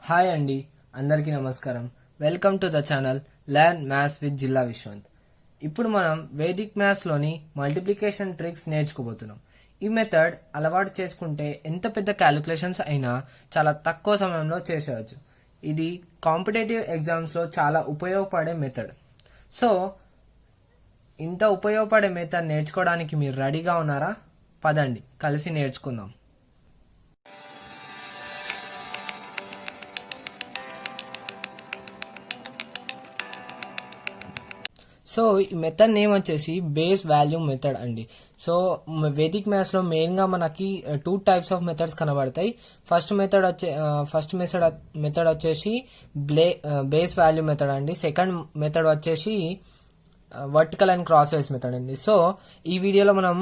Hi అండి, అందరికీ నమస్కారం. Welcome to the channel learn maths with జిల్లా విశ్వంత్. ఇప్పుడు మనం వేదిక్ మ్యాథ్స్లోని మల్టిప్లికేషన్ ట్రిక్స్ నేర్చుకోబోతున్నాం. ఈ మెథడ్ అలవాటు చేసుకుంటే ఎంత పెద్ద క్యాలిక్యులేషన్స్ అయినా చాలా తక్కువ సమయంలో చేసేయచ్చు. ఇది కాంపిటేటివ్ ఎగ్జామ్స్లో చాలా ఉపయోగపడే మెథడ్. సో ఇంత ఉపయోగపడే మెథడ్ నేర్చుకోవడానికి మీరు రెడీగా ఉన్నారా? పదండి కలిసి నేర్చుకుందాం. సో ఈ మెథడ్ నేమ్ వచ్చేసి బేస్ వాల్యూ మెథడ్ అండి. సో వేదిక్ మ్యాథ్స్లో మెయిన్గా మనకి 2 టైప్స్ ఆఫ్ మెథడ్స్ కనబడతాయి. ఫస్ట్ మెథడ్ వచ్చేసి బేస్ వాల్యూ మెథడ్ అండి. సెకండ్ మెథడ్ వచ్చేసి vertical and crosswise method అండి. సో ఈ వీడియోలో మనం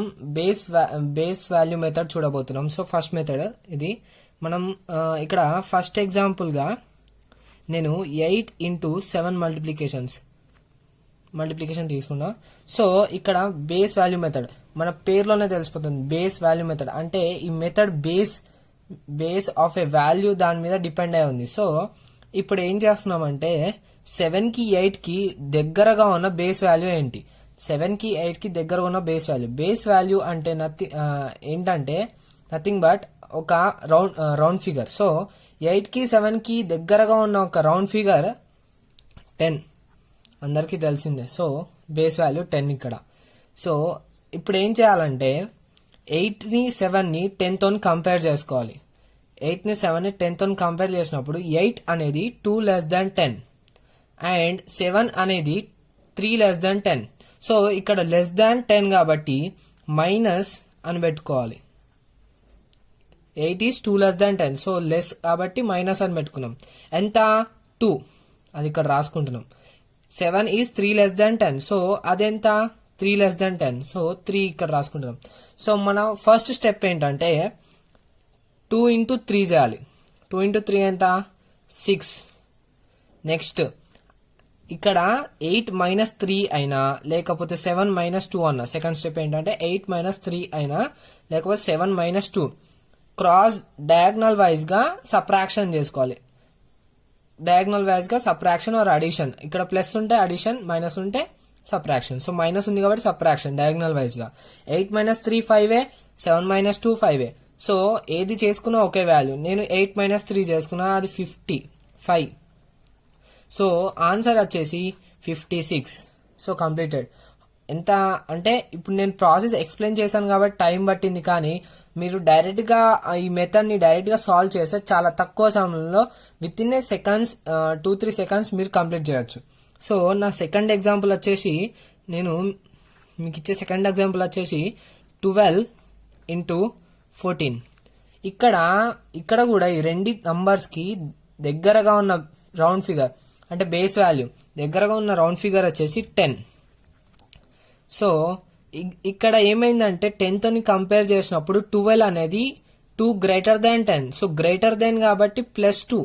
బేస్ వాల్యూ మెథడ్ చూడబోతున్నాం. సో ఫస్ట్ మెథడ్ ఇది. మనం ఇక్కడ ఫస్ట్ ఎగ్జాంపుల్గా నేను 8 into 7 మల్టిప్లికేషన్ తీసుకున్నా. సో ఇక్కడ బేస్ వాల్యూ మెథడ్ మన పేరులోనే తెలిసిపోతుంది. బేస్ వాల్యూ మెథడ్ అంటే ఈ method base of A value దాని మీద డిపెండ్ అయి ఉంది. సో ఇప్పుడు ఏం చేస్తున్నామంటే 7కి 8కి దగ్గరగా ఉన్న బేస్ వాల్యూ ఏంటి? 7కి 8కి దగ్గర ఉన్న బేస్ వాల్యూ అంటే ఏంటంటే నథింగ్ బట్ ఒక రౌండ్ ఫిగర్. సో 8కి 7కి దగ్గరగా ఉన్న ఒక రౌండ్ ఫిగర్ 10. అందరికీ తెలిసిందే. సో బేస్ వాల్యూ 10 ఇక్కడ. సో ఇప్పుడు ఏం చేయాలంటే 8ని 7ని 10తో కంపేర్ చేసుకోవాలి. 8ని 7ని 10తో కంపేర్ చేసినప్పుడు 8 అనేది 2 less than 10 అండ్ 7 అనేది 3 less than 10. సో ఇక్కడ లెస్ దాన్ 10 కాబట్టి మైనస్ అని పెట్టుకోవాలి. 8 is 2 less than 10. So less కాబట్టి మైనస్ అని పెట్టుకున్నాం. ఎంత? 2. అది ఇక్కడ రాసుకుంటున్నాం. 7 ఈజ్ 3 less than 10. సో అదెంత? 3 less than 10. సో 3 ఇక్కడ రాసుకుంటున్నాం. సో మన ఫస్ట్ స్టెప్ ఏంటంటే 2 into 3 చేయాలి. 2 into 3 ఎంత? 6. నెక్స్ట్ ఇక్కడ 8 minus 3 అయినా లేకపోతే 7 minus 2 అన్నా. సెకండ్ స్టెప్ ఏంటంటే 8 minus 3 అయినా లేకపోతే 7 minus 2 క్రాస్ డయాగ్నల్ వైజ్ గా సబ్ట్రాక్షన్ చేసుకోవాలి. డయాగ్నల్ వైజ్ గా సబ్ట్రాక్షన్ ఆర్ అడిషన్. ఇక్కడ ప్లస్ ఉంటే అడిషన్, మైనస్ ఉంటే సబ్ట్రాక్షన్. సో మైనస్ ఉంది కాబట్టి సబ్ట్రాక్షన్ డయాగ్నల్ వైజ్ గా. 8 minus 3 5 7 minus 2 5. సో ఏది చేసుకున్నా ఒకే వాల్యూ. నేను 8 minus 3 చేసుకున్నా, అది 55. సో ఆన్సర్ వచ్చేసి 56. So completed. ఎంత అంటే ఇప్పుడు నేను ప్రాసెస్ ఎక్స్ప్లెయిన్ చేశాను కాబట్టి టైం పట్టింది, కానీ మీరు డైరెక్ట్గా ఈ మెథడ్ని డైరెక్ట్గా సాల్వ్ చేస్తే చాలా తక్కువ సమయంలో with in a seconds 2-3 seconds మీరు కంప్లీట్ చేయొచ్చు. సో నా సెకండ్ ఎగ్జాంపుల్ వచ్చేసి నేను మీకు ఇచ్చే సెకండ్ ఎగ్జాంపుల్ వచ్చేసి 12 into 14. ఇక్కడ కూడా ఈ రెండు నంబర్స్కి దగ్గరగా ఉన్న రౌండ్ ఫిగర్ అంటే బేస్ వాల్యూ దగ్గరగా ఉన్న రౌండ్ ఫిగర్ వచ్చేసి 10. సో ఇక్కడ ఏమైందంటే 10తో కంపేర్ చేసినప్పుడు 12 అనేది 2 greater than 10. So greater than కాబట్టి +2.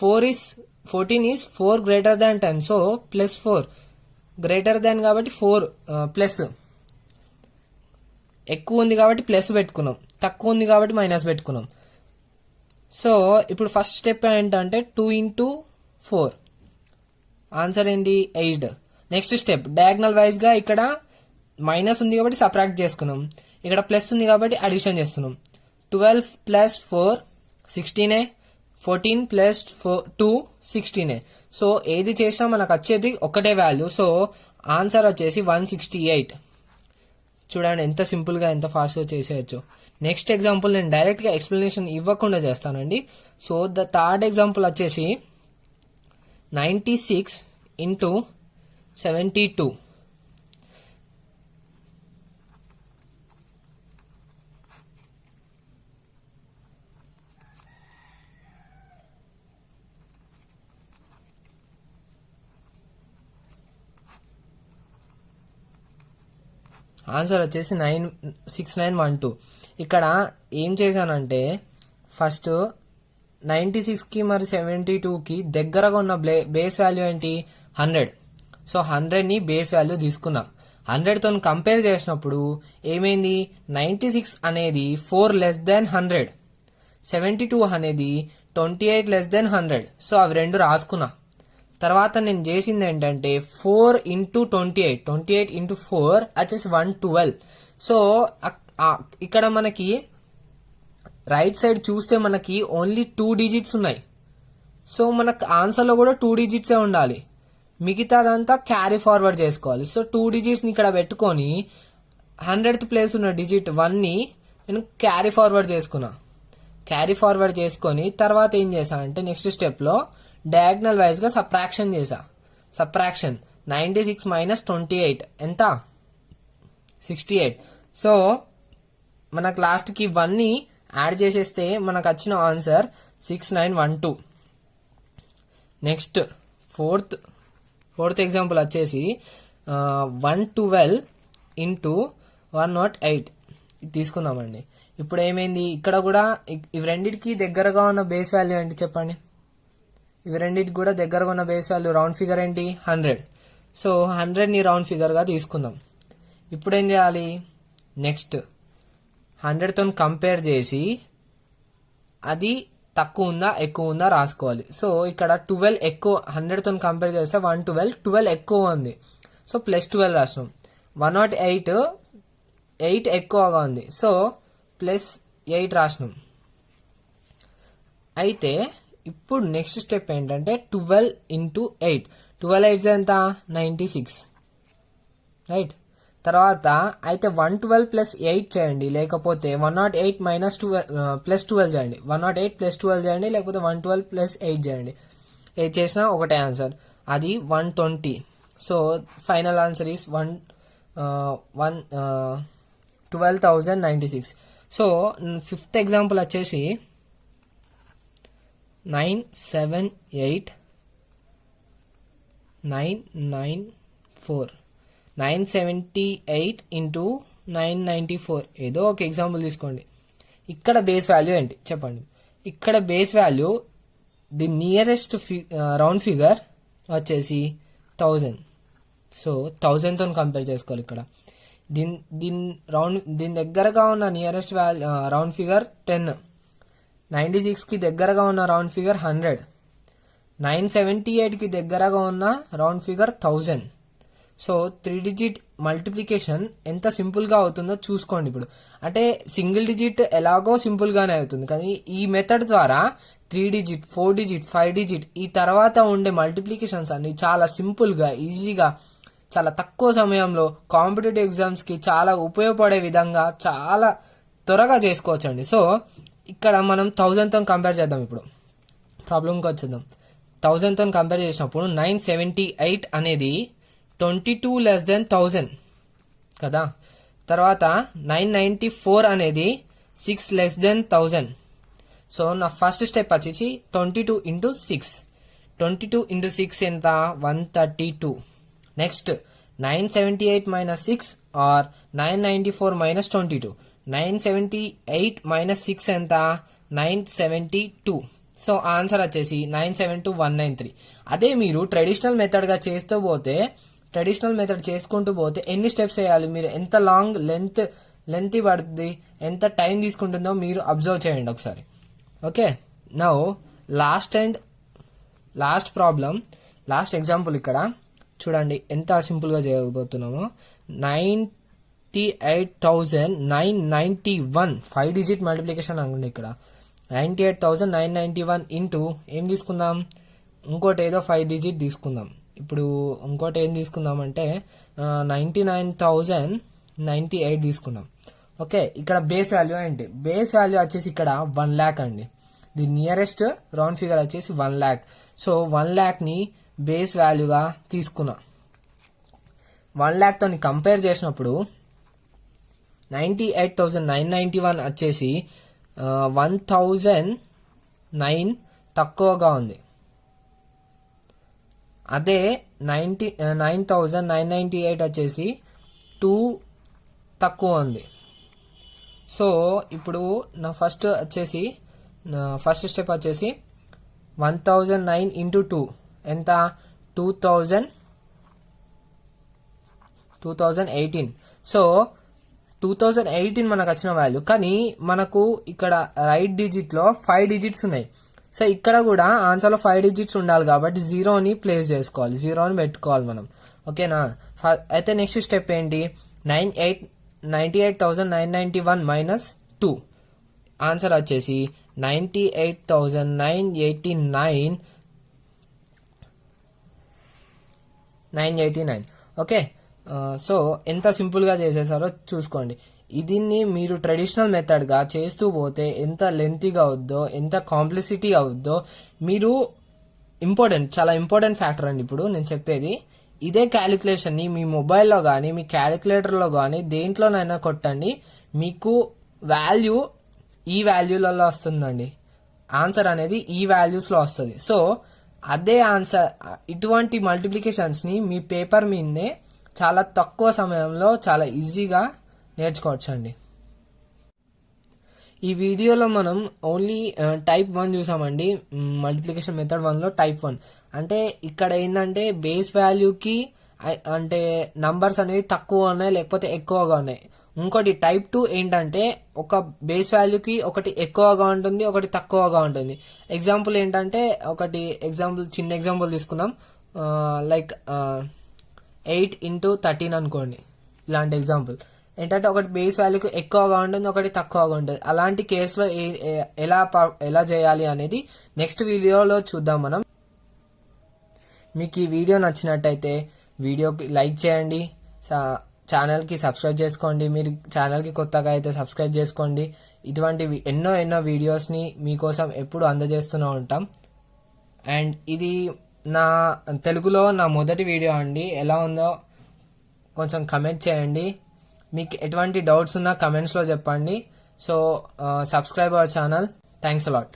14 is 4 greater than 10. So +4 greater than కాబట్టి 4 ప్లస్. ఎక్కువ ఉంది కాబట్టి ప్లస్ పెట్టుకున్నాం, తక్కువ ఉంది కాబట్టి మైనస్ పెట్టుకున్నాం. సో ఇప్పుడు ఫస్ట్ స్టెప్ ఏంటంటే 2 into 4. ఆన్సర్ ఏంటి? 8. నెక్స్ట్ స్టెప్ డయాగ్నల్ వైజ్ గా ఇక్కడ మైనస్ ఉంది కాబట్టి సబ్ట్రాక్ట్ చేసుకున్నాం, ఇక్కడ ప్లస్ ఉంది కాబట్టి అడిషన్ చేస్తున్నాం. 12 plus 4 16. 14 plus 2 16. సో ఏది చేసినా మనకు వచ్చేది ఒకటే వాల్యూ. సో ఆన్సర్ వచ్చేసి 168. చూడండి ఎంత సింపుల్ గా ఎంత ఫాస్ట్ గా చేసేయచ్చు. నెక్స్ట్ ఎగ్జాంపుల్ నేను డైరెక్ట్ గా ఎక్స్ప్లెనేషన్ ఇవ్వకుండా చేస్తానండి. సో ద థర్డ్ ఎగ్జాంపుల్ వచ్చేసి 96 into 72. ఆన్సర్ వచ్చేసి 6912. ఇక్కడ ఏం చేశానంటే ఫస్ట్ 96కి మరి 72కి దగ్గరగా ఉన్న బేస్ వాల్యూ ఏంటి? 100. సో 100ని బేస్ వాల్యూ తీసుకున్నా. 100తో కంపేర్ చేసినప్పుడు ఏమైంది? 96 అనేది 4 less than 100. 72 అనేది 28 లెస్ దెన్ 100. సో అవి రెండు రాసుకున్నా. తర్వాత నేను చేసింది ఏంటంటే 4 ఇంటూ 28 ఇంటూ 4 వచ్చేసి 112. సో ఇక్కడ మనకి రైట్ సైడ్ చూస్తే మనకి ఓన్లీ 2 డిజిట్స్ ఉన్నాయి. సో మనకు ఆన్సర్లో కూడా 2 డిజిట్సే ఉండాలి, మిగతాదంతా క్యారీ ఫార్వర్డ్ చేసుకోవాలి. సో 2 డిజిట్స్ని ఇక్కడ పెట్టుకొని 100th ప్లేస్ ఉన్న డిజిట్ 1ని నేను క్యారీ ఫార్వర్డ్ చేసుకున్నా. క్యారీ ఫార్వర్డ్ చేసుకొని తర్వాత ఏం చేశా అంటే నెక్స్ట్ స్టెప్లో డయాగ్నల్ వైజ్గా సబ్ట్రాక్షన్ చేశా. సబ్ట్రాక్షన్ 96 మైనస్ 28 ఎంత 68. సో మనకు లాస్ట్కి 1ని యాడ్ చేసేస్తే మనకు వచ్చిన ఆన్సర్ 6912. నెక్స్ట్ ఫోర్త్ ఎగ్జాంపుల్ వచ్చేసి 112 ఇంటూ 108 ఇది తీసుకుందామండి. ఇప్పుడు ఏమైంది, ఇక్కడ కూడా ఇవి రెండింటికి దగ్గరగా ఉన్న బేస్ వాల్యూ ఏంటి చెప్పండి. ఇవి రెండింటికి కూడా దగ్గరగా ఉన్న బేస్ వాల్యూ రౌండ్ ఫిగర్ ఏంటి 100. సో 100ని రౌండ్ ఫిగర్గా తీసుకుందాం. ఇప్పుడు ఏం చేయాలి, నెక్స్ట్ 100తో కంపేర్ చేసి అది తక్కువ ఉందా ఎక్కువ ఉందా రాసుకోవాలి. సో ఇక్కడ 12 ఎక్కువ, 100తో కంపేర్ చేస్తే 112 ఎక్కువ ఉంది. సో +12 రాసినాం. 108 ఎక్కువగా ఉంది. సో +8 రాసినాం. అయితే ఇప్పుడు నెక్స్ట్ స్టెప్ ఏంటంటే 12 ఇంటూ 8. 12 8 ఎంత 96 రైట్. తర్వాత అయితే 112 ప్లస్ 8 చేయండి, లేకపోతే 108 మైనస్ 12 చేయండి. 108 + 12 చేయండి, లేకపోతే 112 + 8 చేయండి. ఏది చేసినా ఒకటే ఆన్సర్, అది 120. So final answer is 12,096. So 5th example వచ్చేసి 978 ఇంటూ 994 ఏదో ఒక ఎగ్జాంపుల్ తీసుకోండి. ఇక్కడ బేస్ వాల్యూ ఏంటి చెప్పండి. ఇక్కడ base value the nearest round figure వచ్చేసి 1000. సో 1000తో కంపేర్ చేసుకోవాలి. ఇక్కడ దీని దగ్గరగా ఉన్న నియరెస్ట్ రౌండ్ ఫిగర్ 10. 96కి దగ్గరగా ఉన్న రౌండ్ ఫిగర్ 100. 978కి దగ్గరగా ఉన్న round figure 1000. So 3 digit multiplication ఎంత సింపుల్గా అవుతుందో చూసుకోండి. ఇప్పుడు అంటే సింగిల్ డిజిట్ ఎలాగో సింపుల్గానే అవుతుంది, కానీ ఈ మెథడ్ ద్వారా 3 డిజిట్ 4 డిజిట్ 5 డిజిట్ ఈ తర్వాత ఉండే మల్టిప్లికేషన్స్ అన్ని చాలా సింపుల్గా ఈజీగా చాలా తక్కువ సమయంలో కాంపిటేటివ్ ఎగ్జామ్స్కి చాలా ఉపయోగపడే విధంగా చాలా త్వరగా చేసుకోవచ్చండి. సో ఇక్కడ మనం 1000తో కంపేర్ చేద్దాం. ఇప్పుడు ప్రాబ్లంకి వచ్చేద్దాం. 1000తో కంపేర్ చేసినప్పుడు 978 అనేది 22 less than 1000 కదా. తర్వాత 994 అనేది 6 less than 1000. సో నా ఫస్ట్ స్టెప్ వచ్చేసి 22 ఇంటూ 6. 22 ఇంటూ 6 ఎంత 132. Next 978 minus 6 or 994 minus 22. 978 minus 6 ఎంత 972. సో ఆన్సర్ వచ్చేసి 972193. అదే మీరు ట్రెడిషనల్ మెథడ్గా చేస్తూ పోతే, ట్రెడిషనల్ మెథడ్ చేసుకుంటూ పోతే ఎన్ని స్టెప్స్ వేయాలి, మీరు ఎంత లాంగ్ లెంత్ పడుతుంది, ఎంత టైం తీసుకుంటుందో మీరు అబ్జర్వ్ చేయండి ఒకసారి. Okay, now last problem, last example ఇక్కడ చూడండి ఎంత సింపుల్గా చేయబోతున్నామో. 98,991 5 డిజిట్ మల్టిప్లికేషన్ అనుకోండి. ఇక్కడ 98,991 ఇంటూ ఏం తీసుకుందాం, ఇంకోటి ఏదో 5 డిజిట్ తీసుకుందాం. ఇప్పుడు ఇంకోటి ఏం తీసుకుందామంటే 99,098 తీసుకుందాం. ఓకే, ఇక్కడ బేస్ వాల్యూ ఏంటి, బేస్ వాల్యూ వచ్చేసి ఇక్కడ 1 lakh అండి. ది నియరెస్ట్ రౌండ్ ఫిగర్ వచ్చేసి 1 lakh. సో 1 lakhని బేస్ వాల్యూగా తీసుకున్నా. 1 lakhతో కంపేర్ చేసినప్పుడు 98,991 వచ్చేసి 1009 తక్కువగా ఉంది. అదే 9,998 వచ్చేసి 2 తక్కువ ఉంది. సో ఇప్పుడు నా ఫస్ట్ స్టెప్ వచ్చేసి 1009 ఇంటూ 2 ఎంత 2018. సో 2018 మనకు వచ్చిన వాల్యూ, కానీ మనకు ఇక్కడ రైట్ డిజిట్లో 5 డిజిట్స్ ఉన్నాయి. సో ఇక్కడ కూడా ఆన్సర్లో 5 డిజిట్స్ ఉండాలి కాబట్టి జీరోని ప్లేస్ చేసుకోవాలి, జీరోని పెట్టుకోవాలి మనం. ఓకేనా. అయితే నెక్స్ట్ స్టెప్ ఏంటి, 98,991 మైనస్ 2. ఆన్సర్ వచ్చేసి 98,989. ఓకే. సో ఎంత సింపుల్గా చేసేసారో చూసుకోండి. దీన్ని మీరు ట్రెడిషనల్ మెథడ్గా చేస్తూ పోతే ఎంత లెంతీగా అవుద్దో, ఎంత కాంప్లెక్సిటీ అవుద్దో మీరు చాలా ఇంపార్టెంట్ ఫ్యాక్టర్ అండి ఇప్పుడు నేను చెప్పేది. ఇదే క్యాలిక్యులేషన్ని మీ మొబైల్లో కానీ మీ క్యాలిక్యులేటర్లో కానీ దేంట్లోనైనా కొట్టండి, మీకు వాల్యూ ఈ వాల్యూలలో వస్తుందండి. ఆన్సర్ అనేది ఈ వాల్యూస్లో వస్తుంది. సో అదే ఆన్సర్, ఇటువంటి మల్టిప్లికేషన్స్ని మీ పేపర్ మీదనే చాలా తక్కువ సమయంలో చాలా ఈజీగా నేర్చుకోవచ్చు అండి. ఈ వీడియోలో మనం ఓన్లీ టైప్ 1 చూసామండి. మల్టిప్లికేషన్ మెథడ్ 1లో టైప్ 1 అంటే ఇక్కడ ఏంటంటే బేస్ వాల్యూకి అంటే నంబర్స్ అనేవి తక్కువ ఉన్నాయి లేకపోతే ఎక్కువగా ఉన్నాయి. ఇంకోటి టైప్ 2 ఏంటంటే ఒక బేస్ వాల్యూకి ఒకటి ఎక్కువగా ఉంటుంది, ఒకటి తక్కువగా ఉంటుంది. ఎగ్జాంపుల్ ఏంటంటే చిన్న ఎగ్జాంపుల్ తీసుకుందాం. లైక్ 8 into 13 అనుకోండి. ఇలాంటి ఎగ్జాంపుల్ ఏంటంటే ఒకటి బేస్ వాల్యూకి ఎక్కువగా ఉంటుంది, ఒకటి తక్కువగా ఉంటుంది. అలాంటి కేసులో ఎలా చేయాలి అనేది నెక్స్ట్ వీడియోలో చూద్దాం మనం. మీకు ఈ వీడియో నచ్చినట్టయితే వీడియోకి లైక్ చేయండి, ఛానల్కి సబ్స్క్రైబ్ చేసుకోండి. మీరు ఛానల్కి కొత్తగా అయితే సబ్స్క్రైబ్ చేసుకోండి. ఇటువంటి ఎన్నో వీడియోస్ని మీకోసం ఎప్పుడు అందజేస్తూనే ఉంటాం. అండ్ ఇది నా తెలుగులో నా మొదటి వీడియో అండి. ఎలా ఉందో కొంచెం కమెంట్ చేయండి. మీకు ఎటువంటి డౌట్స్ ఉన్నా కమెంట్స్లో చెప్పండి. So subscribe our channel. Thanks a lot.